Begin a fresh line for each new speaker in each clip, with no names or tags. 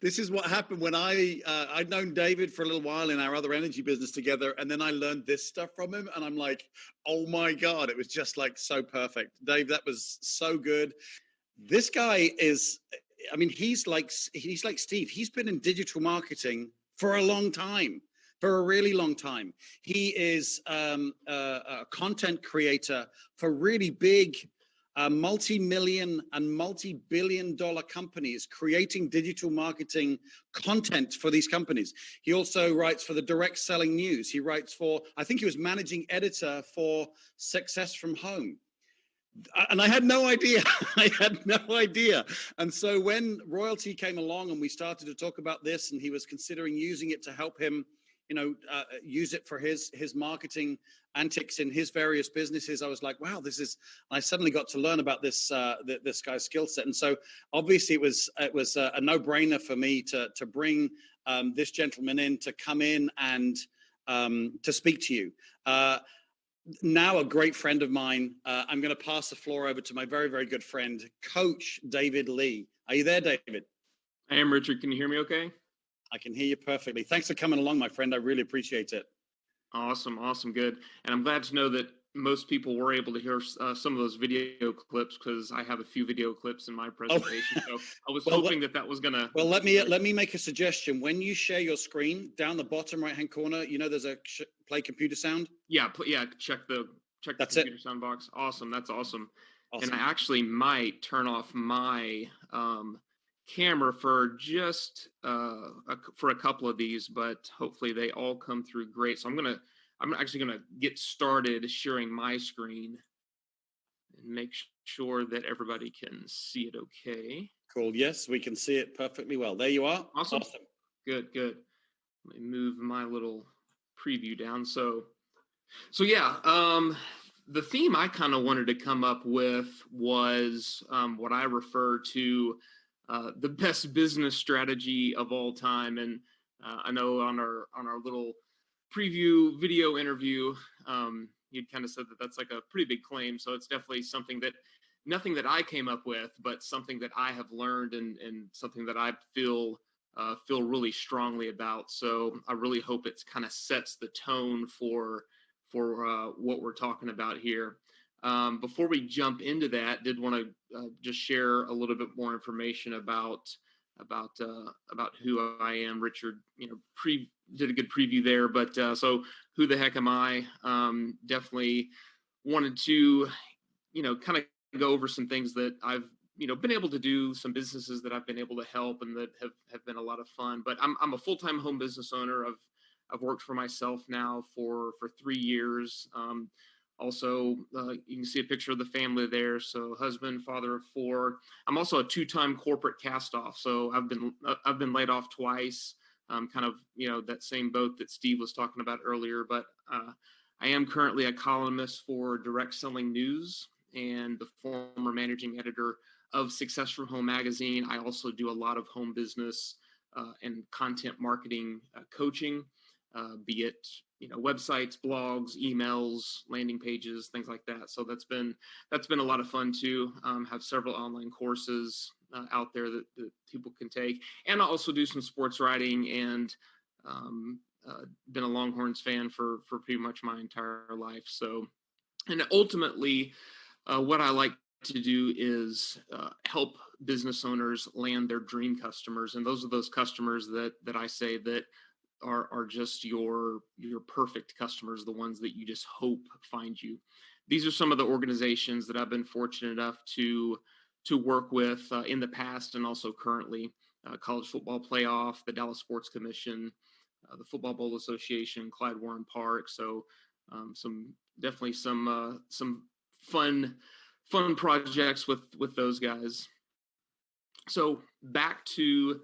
This is what happened when I'd known David for a little while in our other energy business together, and then I learned this stuff from him, and I'm like, oh my God, it was just like so perfect. Dave, that was so good. This guy is, I mean, he's like Steve. He's been in digital marketing for a long time, for a really long time. He is a content creator for really big multi-million and multi-billion-dollar companies, creating digital marketing content for these companies. He also writes for the Direct Selling News. He writes for, I think he was managing editor for Success from Home. And I had no idea. I had no idea. And so when royalty came along and we started to talk about this, and he was considering using it to help him, use it for his marketing antics in his various businesses, I was like, wow, I suddenly got to learn about this guy's skill set. And so obviously it was a no-brainer for me to bring this gentleman in, to come in and to speak to you. Now a great friend of mine. I'm going to pass the floor over to my very, very good friend, Coach David Lee. Are you there, David?
I am, Richard. Can you hear me okay?
I can hear you perfectly. Thanks for coming along, my friend. I really appreciate it.
Awesome. Good. And I'm glad to know that most people were able to hear some of those video clips, because I have a few video clips in my presentation. So I was hoping that was going to...
Well, let me make a suggestion. When you share your screen, down the bottom right-hand corner, there's a play computer sound?
Yeah, check the computer sound box. Awesome. That's awesome. And I actually might turn off my camera for just for a couple of these, but hopefully they all come through great. So I'm actually gonna get started sharing my screen and make sure that everybody can see it okay.
Cool. Yes, we can see it perfectly well. There you are.
Awesome. Good. Let me move my little preview down. So yeah, the theme I kind of wanted to come up with was what I refer to the best business strategy of all time. And I know on our little preview video interview, you'd kind of said that that's like a pretty big claim. So it's definitely nothing that I came up with, but something that I have learned and something that I feel really strongly about. So I really hope it kind of sets the tone for what we're talking about here. Before we jump into that, did want to just share a little bit more information about who I am. Richard, did a good preview there, but so who the heck am I? Definitely wanted to, kind of go over some things that I've, been able to do, some businesses that I've been able to help and that have been a lot of fun. But I'm a full-time home business owner. I've worked for myself now for 3 years. Also, you can see a picture of the family there. So husband, father of 4. I'm also a 2-time corporate cast-off. So I've been laid off twice, kind of, that same boat that Steve was talking about earlier. But I am currently a columnist for Direct Selling News and the former managing editor of Success from Home magazine. I also do a lot of home business and content marketing coaching, be it websites, blogs, emails, landing pages, things like that. So that's been a lot of fun too. Have several online courses out there that people can take, and I also do some sports writing and been a Longhorns fan for pretty much my entire life. So, and ultimately, what I like to do is help business owners land their dream customers, and those are those customers that I say that are just your perfect customers, the ones that you just hope find you. These are some of the organizations that I've been fortunate enough to work with in the past and also currently. College Football Playoff, the Dallas Sports Commission, the Football Bowl Association, Clyde Warren Park. So definitely some fun projects with those guys. So back to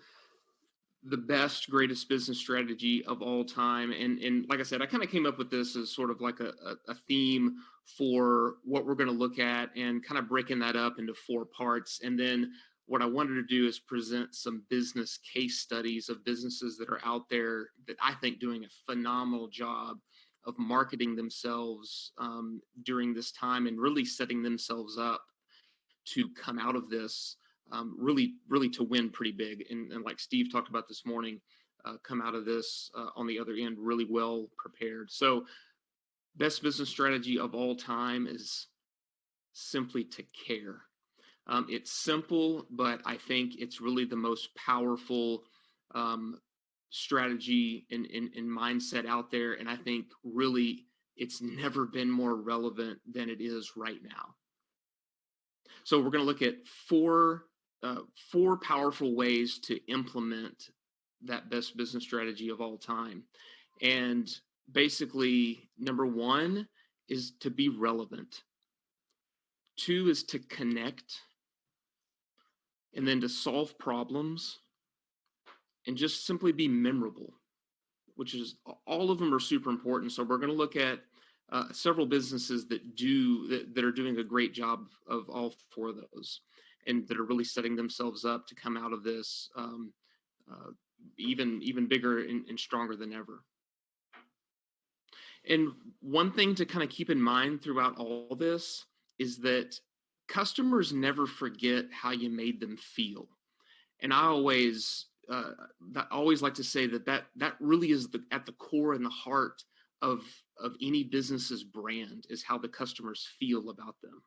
the best, greatest business strategy of all time. And like I said, I kind of came up with this as sort of like a theme for what we're going to look at, and kind of breaking that up into 4 parts. And then what I wanted to do is present some business case studies of businesses that are out there that I think doing a phenomenal job of marketing themselves during this time, and really setting themselves up to come out of this really to win pretty big. And like Steve talked about this morning, come out of this on the other end really well prepared. So best business strategy of all time is simply to care. It's simple, but I think it's really the most powerful strategy and mindset out there. And I think really it's never been more relevant than it is right now. So we're going to look at four powerful ways to implement that best business strategy of all time. And basically, number one is to be relevant. Two is to connect, and then to solve problems, and just simply be memorable, which is all of them are super important. So we're going to look at several businesses that are doing a great job of all four of those, and that are really setting themselves up to come out of this even bigger and stronger than ever. And one thing to kind of keep in mind throughout all this is that customers never forget how you made them feel. And I always like to say that really is at the core and the heart of any business's brand, is how the customers feel about them.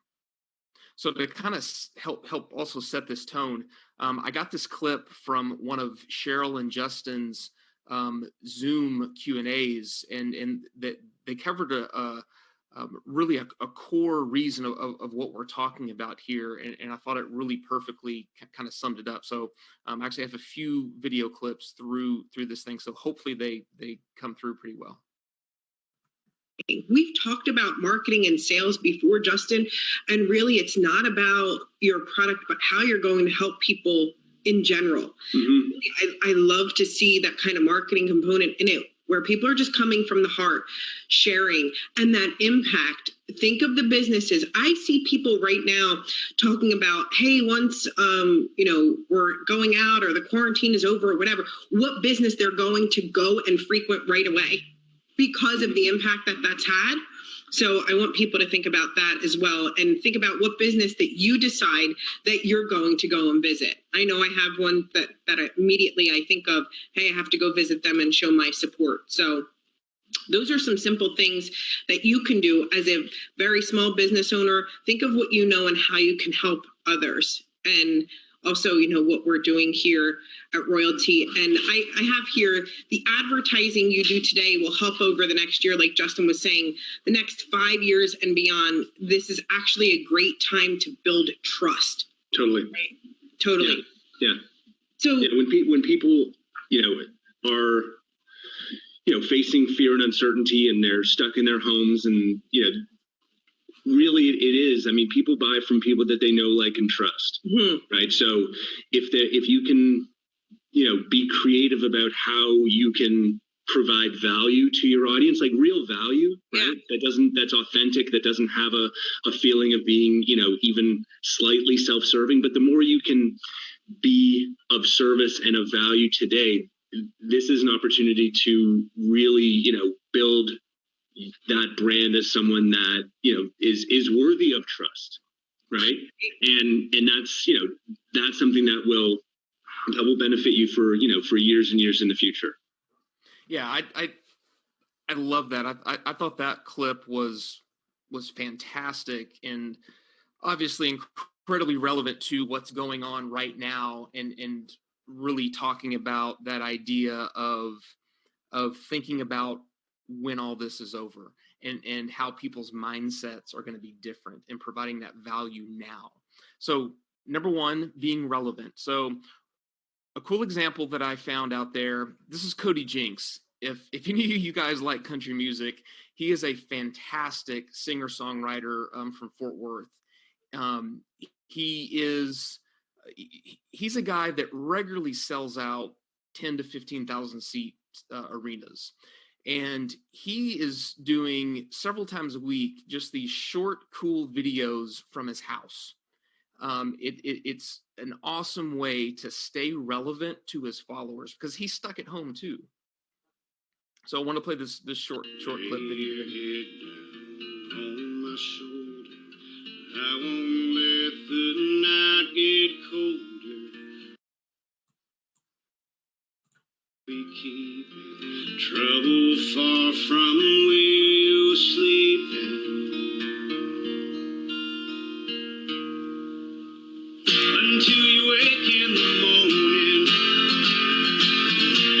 So to kind of help also set this tone, I got this clip from one of Cheryl and Justin's Zoom Q&As, and that they covered really a core reason of what we're talking about here, and I thought it really perfectly kind of summed it up. So actually I have a few video clips through this thing, so hopefully they come through pretty well.
We've talked about marketing and sales before, Justin, and really it's not about your product, but how you're going to help people in general. Mm-hmm. I love to see that kind of marketing component in it, where people are just coming from the heart, sharing, and that impact. Think of the businesses. I see people right now talking about, hey, once we're going out or the quarantine is over or whatever, what business they're going to go and frequent right away because of the impact that that's had. So I want people to think about that as well, and think about what business that you decide that you're going to go and visit. I know I have one that immediately I think of, hey, I have to go visit them and show my support. So those are some simple things that you can do as a very small business owner. Think of what you know and how you can help others. And also, what we're doing here at Royalty. And I have here the advertising you do today will help over the next year. Like Justin was saying, the next 5 years and beyond, this is actually a great time to build trust.
Totally.
Right? Totally.
Yeah.
So
when people, are, facing fear and uncertainty, and they're stuck in their homes, and, really it is, people buy from people that they know, like, and trust, mm-hmm. right? So if you can, be creative about how you can provide value to your audience, like real value, right? Yeah. That's authentic, that doesn't have a feeling of being, even slightly self-serving. But the more you can be of service and of value today, this is an opportunity to really, build that brand as someone that, is worthy of trust, right? And that's, that's something that will benefit you for years and years in the future.
Yeah, I love that. I thought that clip was fantastic, and obviously incredibly relevant to what's going on right now, and really talking about that idea of thinking about when all this is over, and how people's mindsets are going to be different, and providing that value now. So number one, being relevant. So a cool example that I found out there, this is Cody Jinks. If any of you guys like country music, he is a fantastic singer-songwriter from Fort Worth. He's a guy that regularly sells out 10 to 15,000 seat arenas. And he is doing several times a week just these short, cool videos from his house. It's an awesome way to stay relevant to his followers, because he's stuck at home too. So I want to play this short clip video. On my shoulder, I won't let the night get cold.
We keep trouble far from where you're sleeping. Until you wake in the morning,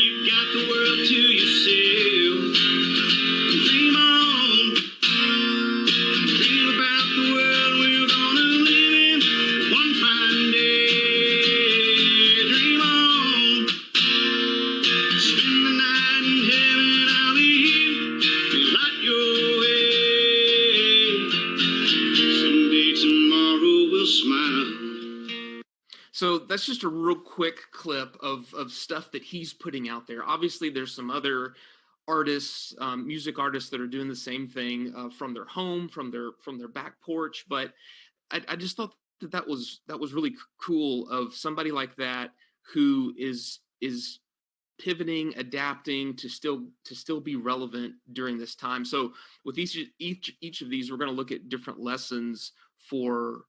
you've got the world to yourself. Dream on, dream about the world we're gonna live in one fine day. Dream on, spend the night in heaven, I'll be here to light your way. Someday tomorrow will smile.
So that's just a real quick clip of stuff that he's putting out there. Obviously, there's some other artists, music artists that are doing the same thing from their home, from their back porch. But I just thought that was really cool of somebody like that who is pivoting, adapting to still be relevant during this time. So with each of these, we're going to look at different lessons for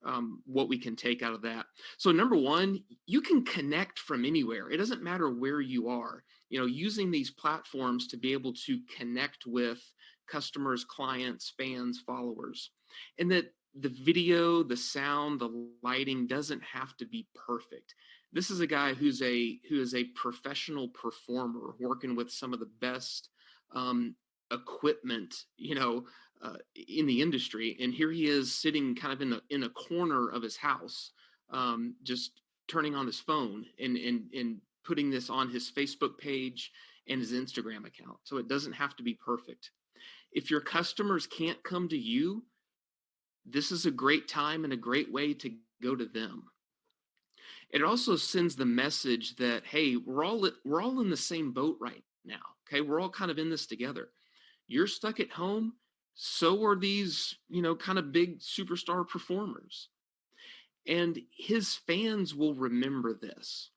what we can take out of that. So number one, you can connect from anywhere. It doesn't matter where you are, using these platforms to be able to connect with customers, clients, fans, followers, and that the video, the sound, the lighting doesn't have to be perfect. This is a guy who is a professional performer working with some of the best equipment, in the industry. And here he is sitting kind of in a corner of his house, just turning on his phone and putting this on his Facebook page and his Instagram account. So it doesn't have to be perfect. If your customers can't come to you, this is a great time and a great way to go to them. It also sends the message that, hey, we're all in the same boat right now. Okay, we're all kind of in this together. You're stuck at home. So are these, kind of big superstar performers. And his fans will remember this.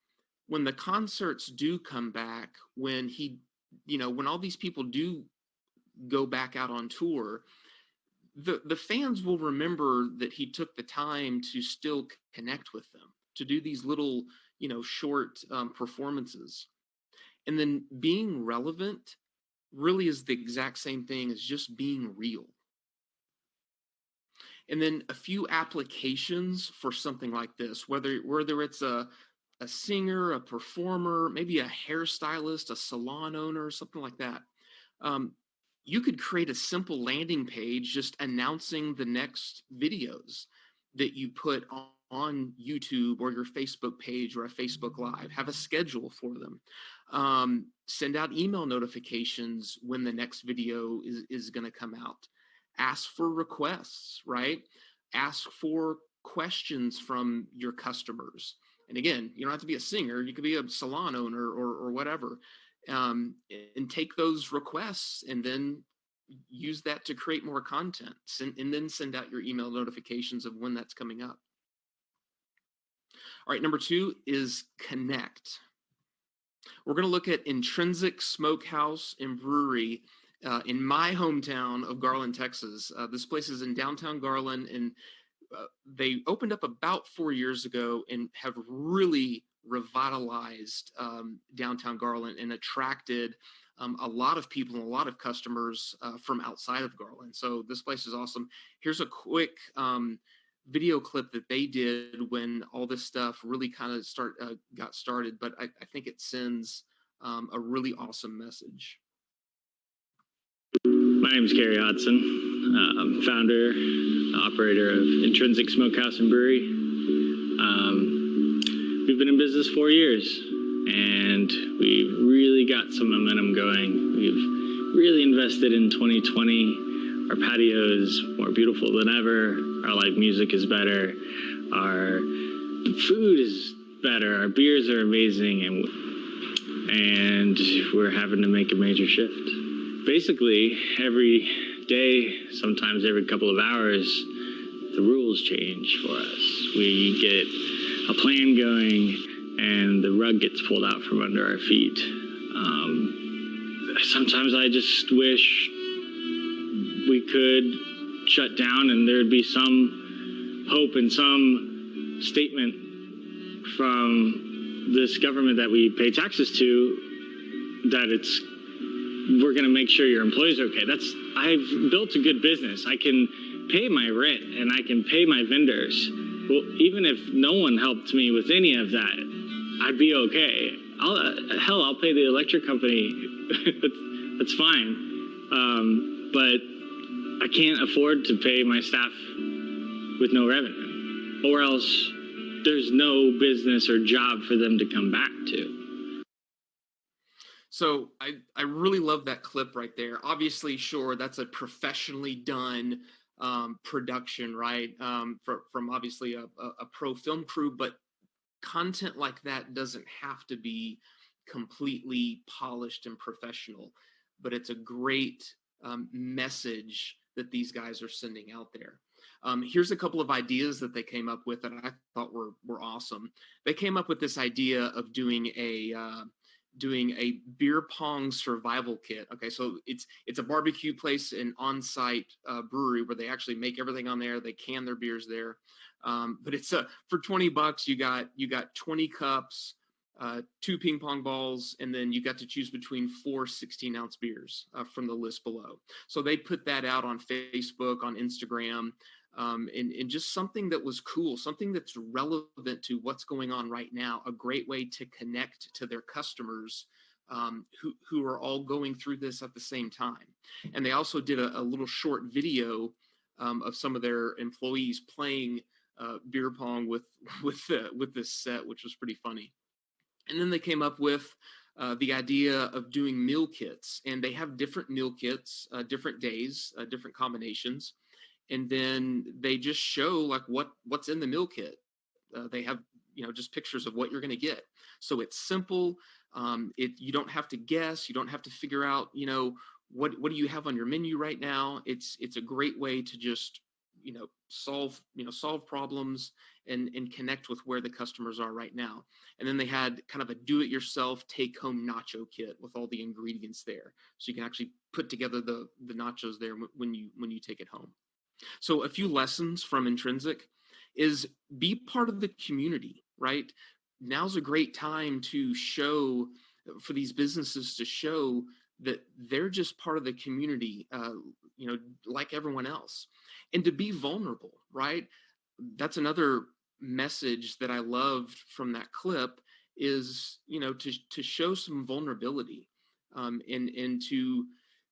When the concerts do come back, when when all these people do go back out on tour, the fans will remember that he took the time to still connect with them, to do these little, short performances. And then being relevant really is the exact same thing as just being real. And then a few applications for something like this, whether it's a singer, a performer, maybe a hairstylist, a salon owner, something like that. You could create a simple landing page just announcing the next videos that you put on YouTube or your Facebook page or a Facebook Live. Have a schedule for them. Send out email notifications when the next video is going to come out. Ask for requests, right? Ask for questions from your customers. And again, you don't have to be a singer. You could be a salon owner or whatever. And take those requests and then use that to create more content. And then send out your email notifications of when that's coming up. All right, number 2 is connect. We're going to look at Intrinsic, Smokehouse, and Brewery in my hometown of Garland, Texas. This place is in downtown Garland, and they opened up about 4 years ago and have really revitalized downtown Garland and attracted a lot of people and a lot of customers from outside of Garland. So this place is awesome. Here's a quick video clip that they did when all this stuff really kind of got started, but I think it sends a really awesome message.
My name is Carrie Hodson. I'm founder, operator of Intrinsic Smokehouse and Brewery. We've been in business 4 years, and we've really got some momentum going. We've really invested in 2020. Our patio is more beautiful than ever. Our live music is better. Our food is better. Our beers are amazing, and we're having to make a major shift. Basically, every day, sometimes every couple of hours, the rules change for us. We get a plan going, and the rug gets pulled out from under our feet. Sometimes I just wish we could shut down and there'd be some hope and some statement from this government that we pay taxes to that we're going to make sure your employees are okay. I've built a good business. I can pay my rent and I can pay my vendors. Well, even if no one helped me with any of that, I'd be okay. I'll pay the electric company. that's fine. But I can't afford to pay my staff with no revenue, or else there's no business or job for them to come back to.
So I really love that clip right there. Obviously, sure, that's a professionally done production, right? From obviously a pro film crew, but content like that doesn't have to be completely polished and professional, but it's a great message that these guys are sending out there. Here's a couple of ideas that they came up with that I thought were awesome. They came up with this idea of doing a beer pong survival kit. Okay, so it's a barbecue place, an on-site brewery where they actually make everything on there. They can their beers there, but it's for $20. You got 20 cups, 2 ping pong balls, and then you got to choose between 4 16-ounce beers from the list below. So they put that out on Facebook, on Instagram, and just something that was cool, something that's relevant to what's going on right now, a great way to connect to their customers who are all going through this at the same time. And they also did a little short video of some of their employees playing beer pong with this set, which was pretty funny. And then they came up with the idea of doing meal kits, and they have different meal kits, different days, different combinations. And then they just show like what's in the meal kit. They have, just pictures of what you're going to get. So it's simple. You don't have to guess. You don't have to figure out, what do you have on your menu right now? It's a great way to just, solve problems and connect with where the customers are right now. And then they had kind of a do-it-yourself take-home nacho kit with all the ingredients there, so you can actually put together the nachos there when you take it home. So a few lessons from Intrinsic is be part of the community, right? Now's a great time to show, for these businesses to show that they're just part of the community, like everyone else, and to be vulnerable, right? That's another message that I loved from that clip is, to show some vulnerability, and to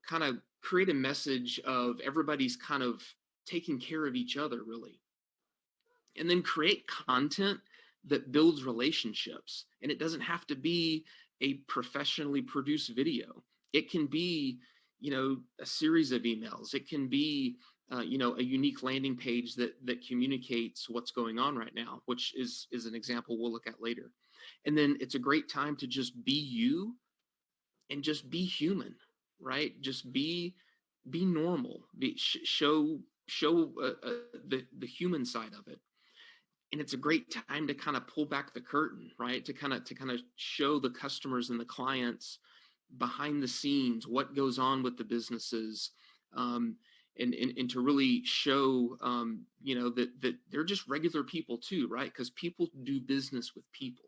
kind of create a message of everybody's kind of taking care of each other, really. And then create content that builds relationships. And it doesn't have to be a professionally produced video. It can be, a series of emails. It can be, a unique landing page that communicates what's going on right now, which is an example we'll look at later. And then it's a great time to just be you and just be human, right? Just be normal. Show the human side of it. And it's a great time to kind of pull back the curtain, right? To kind of show the customers and the clients behind the scenes what goes on with the businesses, and to really show that they're just regular people too, right? Because people do business with people.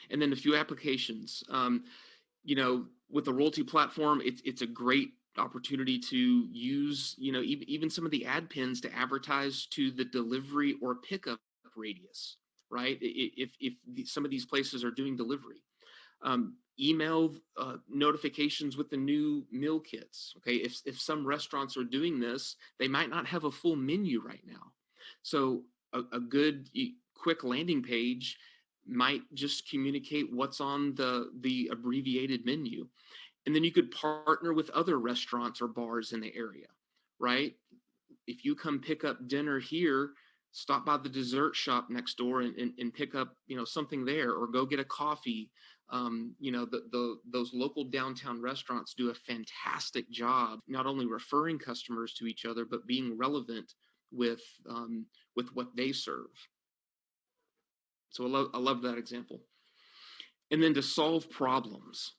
And then a few applications. With the royalty platform, it's a great opportunity to use, even some of the ad pins to advertise to the delivery or pickup radius, right? If some of these places are doing delivery, email notifications with the new meal kits. Okay, if some restaurants are doing this, they might not have a full menu right now, so a good quick landing page might just communicate what's on the abbreviated menu. And then you could partner with other restaurants or bars in the area, right? If you come pick up dinner here, stop by the dessert shop next door and pick up, something there, or go get a coffee. Those local downtown restaurants do a fantastic job, not only referring customers to each other, but being relevant with what they serve. So I love that example. And then to solve problems.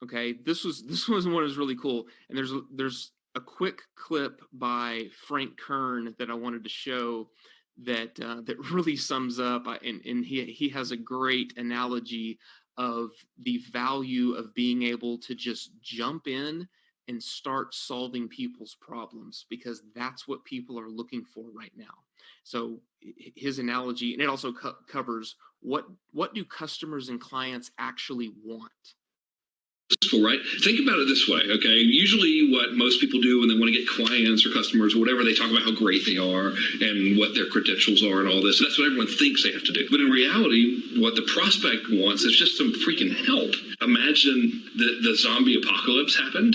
Okay, this was one was really cool, and there's a quick clip by Frank Kern that I wanted to show that really sums up, and he has a great analogy of the value of being able to just jump in and start solving people's problems, because that's what people are looking for right now. So his analogy, and it also covers what do customers and clients actually want.
Right? Think about it this way, okay? Usually what most people do when they want to get clients or customers or whatever, they talk about how great they are and what their credentials are and all this. That's what everyone thinks they have to do. But in reality, what the prospect wants is just some freaking help. Imagine the zombie apocalypse happened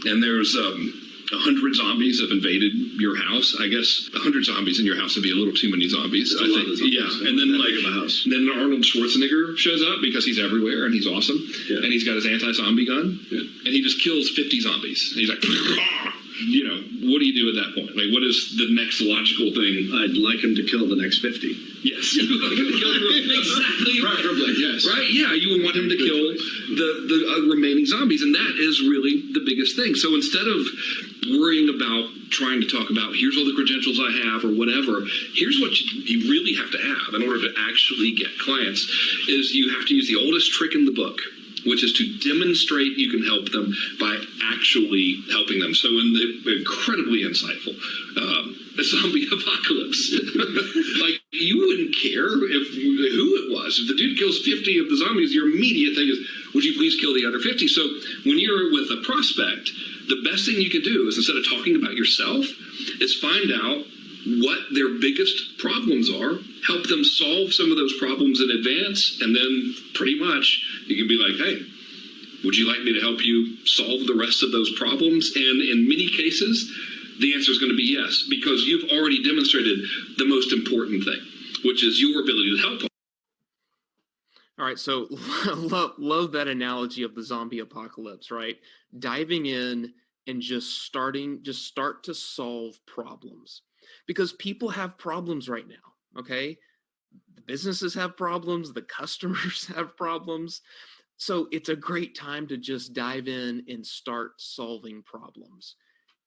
and there's 100 zombies have invaded your house. I guess 100 zombies in your house would be a little too many zombies. I think. Yeah. And then then Arnold Schwarzenegger shows up because he's everywhere and he's awesome. Yeah. And he's got his anti-zombie gun. Yeah. And he just kills 50 zombies. And he's like, you know, what do you do at that point? Like, what is the next logical thing?
I'd like him to kill the next 50.
Yes. Exactly. Preferably, yes. Right? Yeah, you would want him to kill the remaining zombies. And that is really the biggest thing. So instead of worrying about trying to talk about here's all the credentials I have or whatever, here's what you really have to have in order to actually get clients is you have to use the oldest trick in the book, which is to demonstrate you can help them by actually helping them. So in the incredibly insightful zombie apocalypse, like you wouldn't care who it was. If the dude kills 50 of the zombies, your immediate thing is, would you please kill the other 50? So when you're with a prospect, the best thing you can do is, instead of talking about yourself, is find out what their biggest problems are, help them solve some of those problems in advance, and then pretty much you can be like, hey, would you like me to help you solve the rest of those problems? And in many cases, the answer is going to be yes, because you've already demonstrated the most important thing, which is your ability to help them.
All right, so love that analogy of the zombie apocalypse, right? Diving in and just start to solve problems, because people have problems right now, okay? The businesses have problems, the customers have problems. So it's a great time to just dive in and start solving problems.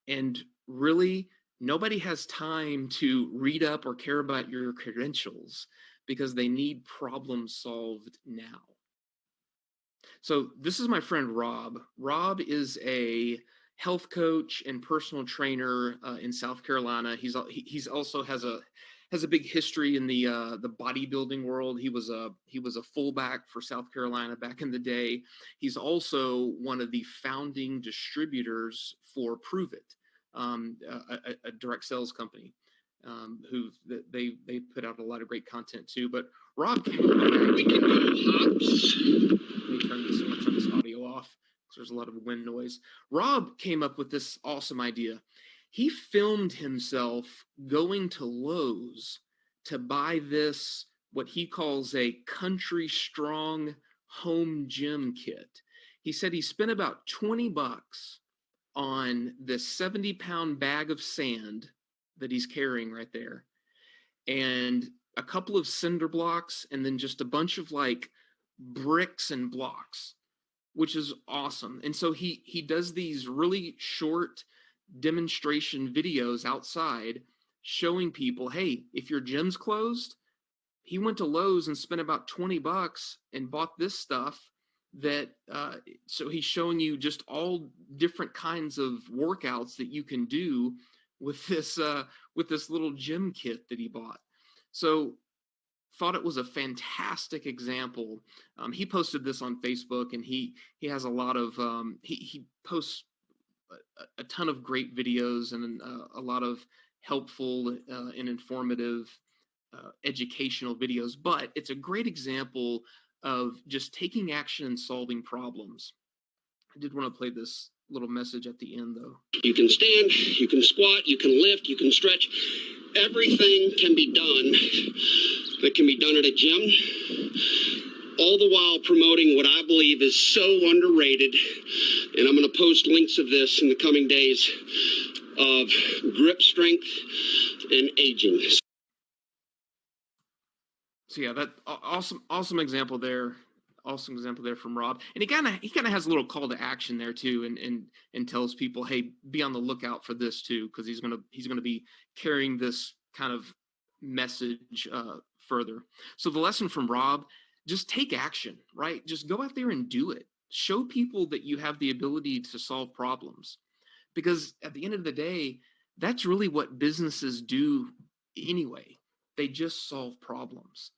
And really, nobody has time to read up or care about your credentials because they need problems solved now. So this is my friend Rob. Rob is a health coach and personal trainer in South Carolina. He's also has a big history in the bodybuilding world. He was a fullback for South Carolina back in the day. He's also one of the founding distributors for Prove It, a direct sales company. Who they put out a lot of great content too. But Rob came up with let me turn this audio off because there's a lot of wind noise. Rob came up with this awesome idea. He filmed himself going to Lowe's to buy this, what he calls a country strong home gym kit. He said he spent about $20 on this 70-pound bag of sand that he's carrying right there, and a couple of cinder blocks, and then just a bunch of like bricks and blocks, which is awesome. And so he does these really short demonstration videos outside showing people, hey, if your gym's closed, he went to Lowe's and spent about $20 and bought this stuff that so he's showing you just all different kinds of workouts that you can do with this little gym kit that he bought. So thought it was a fantastic example. He posted this on Facebook, and he has a lot of he posts a ton of great videos and a lot of helpful and informative educational videos. But it's a great example of just taking action and solving problems. I did want to play this little message at the end, though.
You can stand, you can squat, you can lift, you can stretch. Everything can be done that can be done at a gym, all the while promoting what I believe is so underrated. And I'm going to post links of this in the coming days of grip strength and aging.
So yeah, that awesome example there. Awesome example there from Rob. And he kind of has a little call to action there too, and tells people, hey, be on the lookout for this too, because he's gonna be carrying this kind of message further. So the lesson from Rob: just take action, right? Just go out there and do it. Show people that you have the ability to solve problems, because at the end of the day, that's really what businesses do anyway. They just solve problems.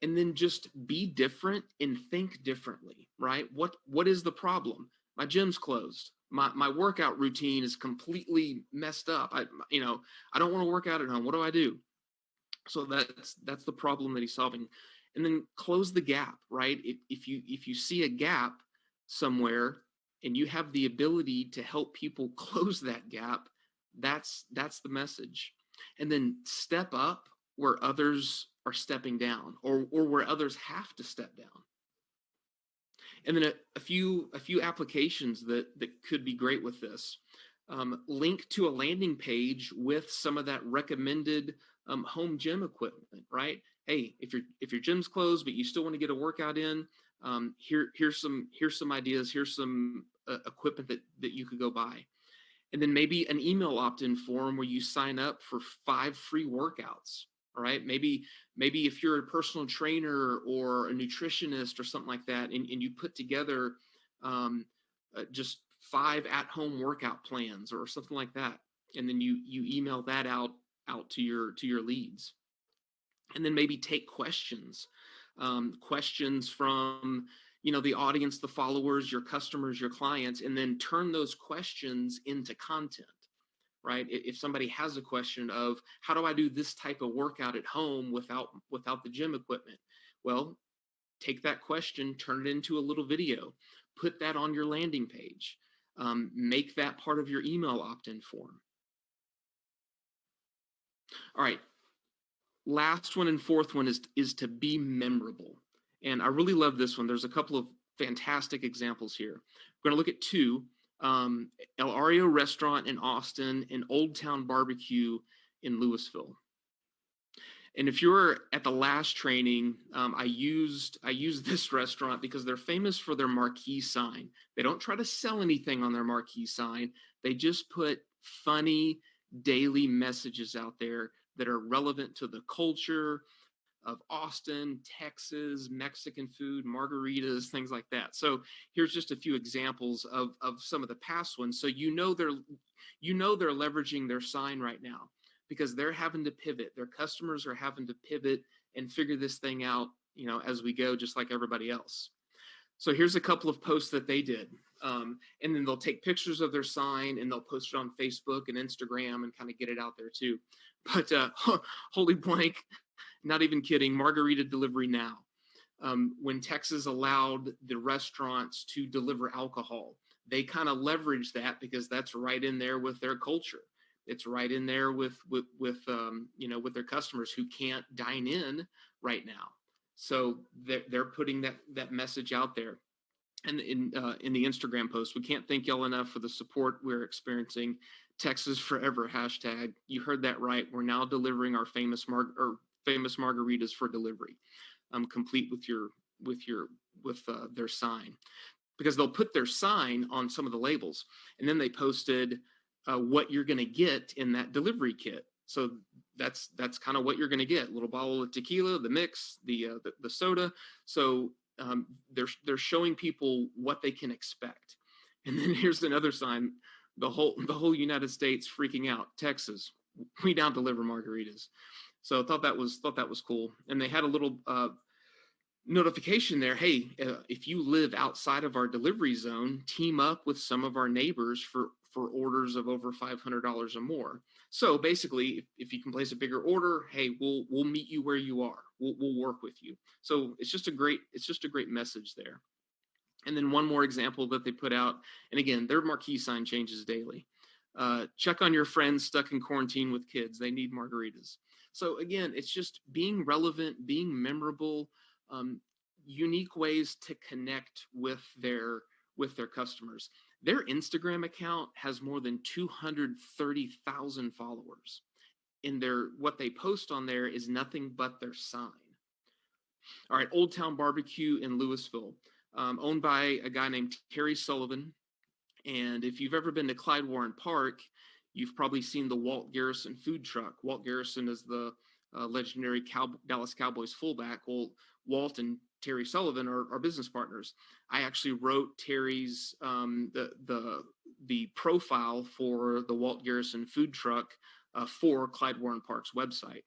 And then just be different and think differently, right? What is the problem? My gym's closed. My workout routine is completely messed up. I don't want to work out at home. What do I do? So that's the problem that he's solving. And then close the gap, right? If you see a gap somewhere and you have the ability to help people close that gap, that's the message. And then step up where others are stepping down, or where others have to step down. And then a few applications that could be great with this. Link to a landing page with some of that recommended home gym equipment, right? Hey, if your gym's closed but you still want to get a workout in, here's some ideas. Here's some equipment that you could go buy. And then maybe an email opt-in form where you sign up for 5 free workouts. All right. Maybe if you're a personal trainer or a nutritionist or something like that, and you put together just 5 at-home workout plans or something like that, and then you email that out to your leads. And then maybe take questions from the audience, the followers, your customers, your clients, and then turn those questions into content. Right? If somebody has a question of how do I do this type of workout at home without the gym equipment? Well, take that question, turn it into a little video, put that on your landing page, make that part of your email opt-in form. All right. Last one and fourth one is to be memorable. And I really love this one. There's a couple of fantastic examples here. We're going to look at 2. El Arroyo restaurant in Austin and Old Town Barbecue in Louisville. And if you're at the last training, I used this restaurant because they're famous for their marquee sign. They don't try to sell anything on their marquee sign. They just put funny daily messages out there that are relevant to the culture of Austin, Texas, Mexican food, margaritas, things like that. So here's just a few examples of some of the past ones. So they're leveraging their sign right now because they're having to pivot. Their customers are having to pivot and figure this thing out, as we go, just like everybody else. So here's a couple of posts that they did. And then they'll take pictures of their sign and they'll post it on Facebook and Instagram and kind of get it out there too. But holy blank, not even kidding, margarita delivery now. When Texas allowed the restaurants to deliver alcohol, they kind of leveraged that because that's right in there with their culture. It's right in there with their customers who can't dine in right now. So they're putting that message out there. And in the Instagram post, we can't thank y'all enough for the support we're experiencing. Texas forever #. You heard that right. We're now delivering our famous margaritas for delivery, complete with their sign, because they'll put their sign on some of the labels, and then they posted what you're going to get in that delivery kit. So that's kind of what you're going to get: a little bottle of tequila, the mix, the soda. So they're showing people what they can expect. And then here's another sign: the whole United States freaking out. Texas, we now deliver margaritas. So I thought that was cool. And they had a little notification there. Hey, if you live outside of our delivery zone, team up with some of our neighbors for orders of over $500 or more. So basically, if you can place a bigger order, hey, we'll meet you where you are. We'll work with you. So it's just a great message there. And then one more example that they put out, and again, their marquee sign changes daily. Check on your friends stuck in quarantine with kids. They need margaritas. So again, it's just being relevant, being memorable, unique ways to connect with their customers. Their Instagram account has more than 230,000 followers. And what they post on there is nothing but their sign. All right, Old Town Barbecue in Louisville, owned by a guy named Terry Sullivan. And if you've ever been to Clyde Warren Park, you've probably seen the Walt Garrison food truck. Walt Garrison is the legendary Dallas Cowboys fullback. Well, Walt and Terry Sullivan, our business partners. I actually wrote Terry's the profile for the Walt Garrison food truck for Clyde Warren Park's website.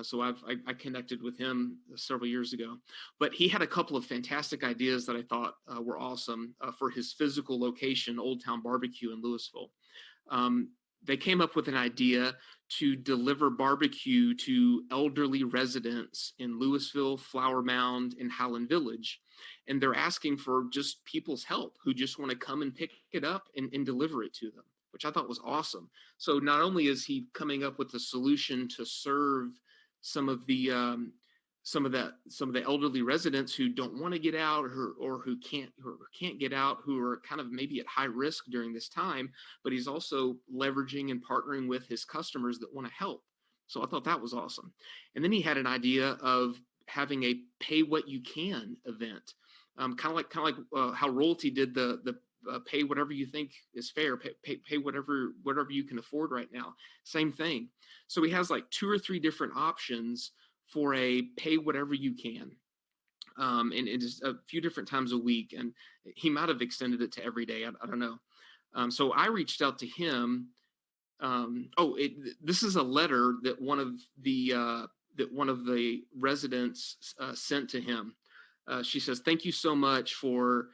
So I connected with him several years ago, but he had a couple of fantastic ideas that I thought were awesome for his physical location, Old Town Barbecue in Louisville. They came up with an idea to deliver barbecue to elderly residents in Louisville, Flower Mound, and Highland Village. And they're asking for just people's help who just want to come and pick it up and deliver it to them, which I thought was awesome. So not only is he coming up with a solution to serve some of the elderly residents who don't want to get out or who can't get out, who are kind of maybe at high risk during this time, but he's also leveraging and partnering with his customers that want to help. So I thought that was awesome. And then he had an idea of having a pay what you can event, kind of like how Royalty did the pay whatever you think is fair, pay whatever you can afford right now. Same thing. So he has like 2 or 3 different options for a pay whatever you can. And it is a few different times a week. And he might have extended it to every day. I don't know. So I reached out to him. This is a letter that one of the residents sent to him. She says, "Thank you so much for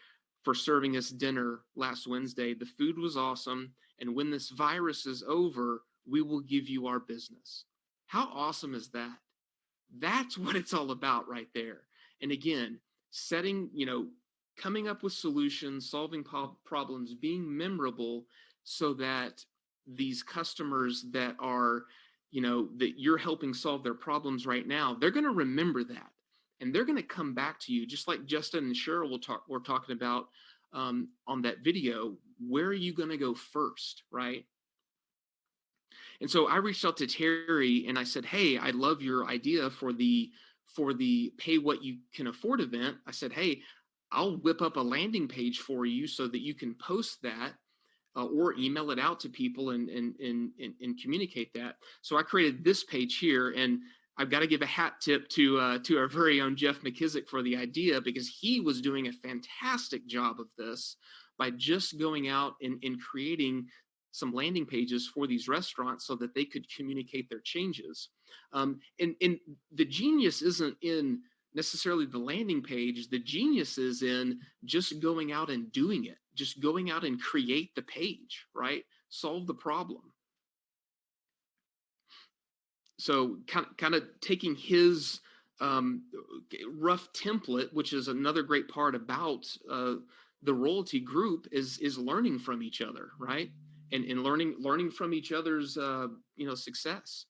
serving us dinner last Wednesday. The food was awesome. And when this virus is over, we will give you our business." How awesome is that? That's what it's all about right there. And again, coming up with solutions, solving problems, being memorable so that these customers that are, that you're helping solve their problems right now, they're going to remember that. And they're going to come back to you, just like Justin and Cheryl were talking about on that video. Where are you going to go first, right? And so I reached out to Terry and I said, "Hey, I love your idea for the pay what you can afford event." I said, "Hey, I'll whip up a landing page for you so that you can post that or email it out to people and communicate that." So I created this page here, and I've got to give a hat tip to our very own Jeff McKissick for the idea, because he was doing a fantastic job of this by just going out and creating some landing pages for these restaurants so that they could communicate their changes. And the genius isn't in necessarily the landing page. The genius is in just going out and doing it, just going out and create the page, right? Solve the problem. So kind of taking his rough template, which is another great part about the Royalty group, is learning from each other, right? And learning from each other's success.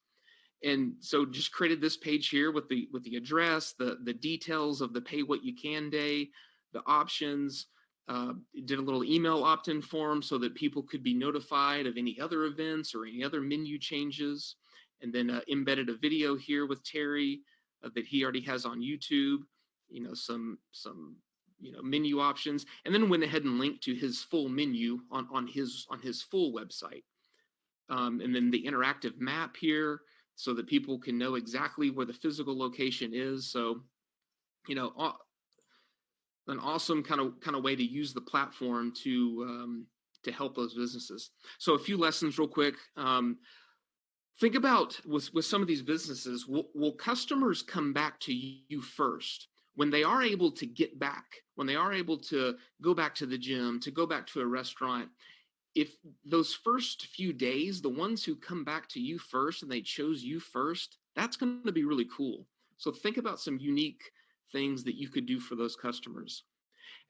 And so just created this page here with the address, the details of the pay what you can day, the options, did a little email opt-in form so that people could be notified of any other events or any other menu changes. And then embedded a video here with Terry that he already has on YouTube, some menu options, and then went ahead and linked to his full menu on his full website. And then the interactive map here so that people can know exactly where the physical location is. So, an awesome kind of way to use the platform to help those businesses. So a few lessons real quick. Think about with some of these businesses, will customers come back to you first when they are able to get back, when they are able to go back to the gym, to go back to a restaurant? If those first few days, the ones who come back to you first and they chose you first, that's going to be really cool. So think about some unique things that you could do for those customers.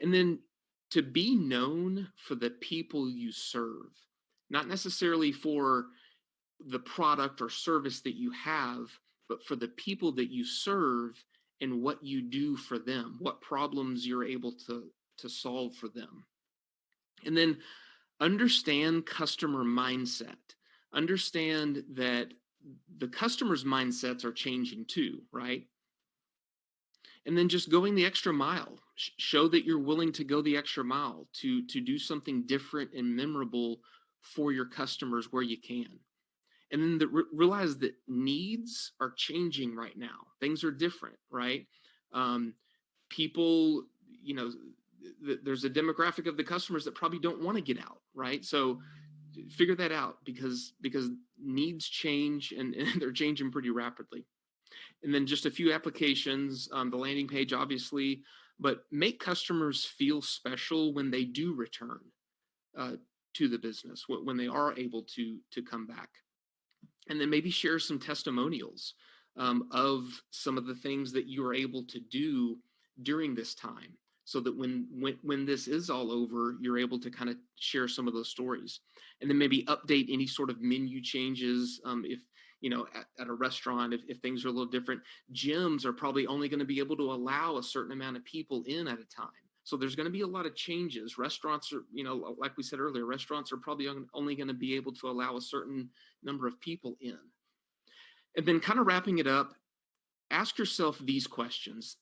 And then to be known for the people you serve, not necessarily for the product or service that you have, but for the people that you serve and what you do for them, what problems you're able to solve for them. And then understand customer mindset. Understand that the customer's mindsets are changing too, right? And then just going the extra mile. Show that you're willing to go the extra mile to do something different and memorable for your customers where you can. And then realize that needs are changing right now. Things are different, right? people, there's a demographic of the customers that probably don't want to get out, right? So figure that out because needs change and they're changing pretty rapidly. And then just a few applications, the landing page, obviously, but make customers feel special when they do return to the business, when they are able to come back. And then maybe share some testimonials of some of the things that you are able to do during this time, so that when this is all over, you're able to kind of share some of those stories. And then maybe update any sort of menu changes. If at a restaurant, if things are a little different, gyms are probably only going to be able to allow a certain amount of people in at a time. So there's going to be a lot of changes. Restaurants are, like we said earlier, restaurants are probably only going to be able to allow a certain number of people in. And then kind of wrapping it up, ask yourself these questions.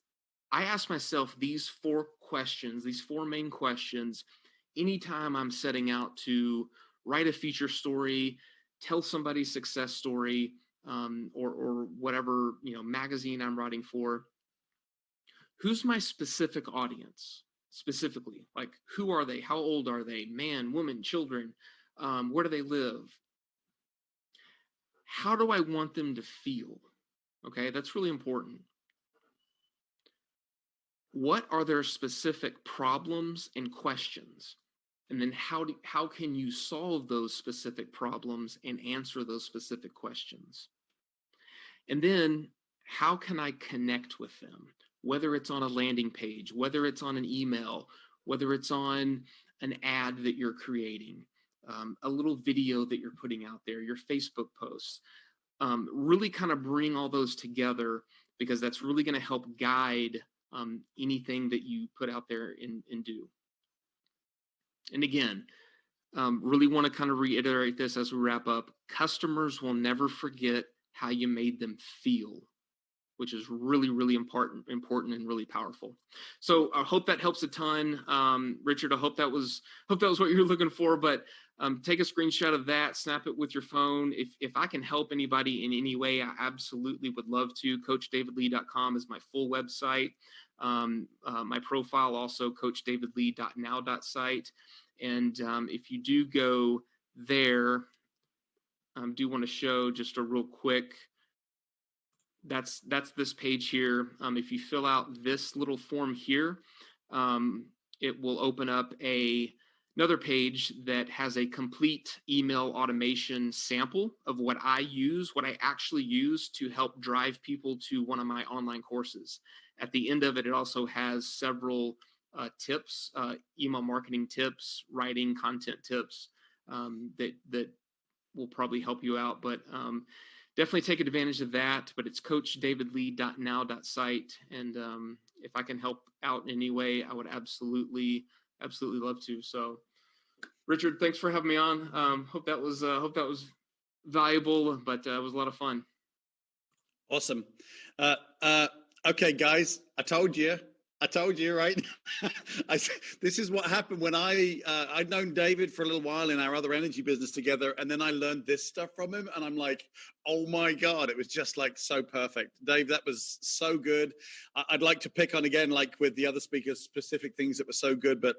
I ask myself these 4 questions, these 4 main questions, anytime I'm setting out to write a feature story, tell somebody's success story, or whatever magazine I'm writing for. Who's my specific audience? Specifically, like, who are they? How old are they? Man, woman, children? Where do they live? How do I want them to feel? Okay, that's really important. What are their specific problems and questions? And then how can you solve those specific problems and answer those specific questions? And then how can I connect with them? Whether it's on a landing page, whether it's on an email, whether it's on an ad that you're creating, a little video that you're putting out there, your Facebook posts, really kind of bring all those together, because that's really going to help guide anything that you put out there and do. And again, really want to kind of reiterate this as we wrap up. Customers will never forget how you made them feel, which is really, really important and really powerful. So I hope that helps a ton. Richard, I hope that was what you're looking for, but take a screenshot of that, snap it with your phone. If I can help anybody in any way, I absolutely would love to. CoachDavidLee.com is my full website. My profile also, CoachDavidLee.now.site. And if you do go there, do want to show just a real quick, that's this page here. If you fill out this little form here, it will open up another page that has a complete email automation sample of what I actually use to help drive people to one of my online courses. At the end of it, it also has several tips, email marketing tips, writing content tips that will probably help you out. But definitely take advantage of that. But it's CoachDavidLee.now.site. And if I can help out in any way, I would absolutely love to. So, Richard, thanks for having me on. Hope that was valuable, but it was a lot of fun.
Awesome. Okay, guys, I told you, right? This is what happened when I'd known David for a little while in our other energy business together, and then I learned this stuff from him, and I'm like, oh my God, it was just like so perfect. Dave, that was so good. I'd like to pick on again, like with the other speakers, specific things that were so good, but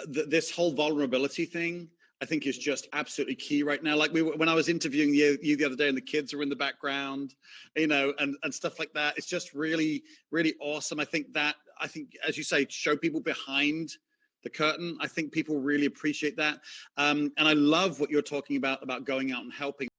this whole vulnerability thing, I think, is just absolutely key right now. Like when I was interviewing you the other day, and the kids are in the background, and stuff like that. It's just really, really awesome. I think, as you say, show people behind the curtain. I think people really appreciate that. And I love what you're talking about going out and helping.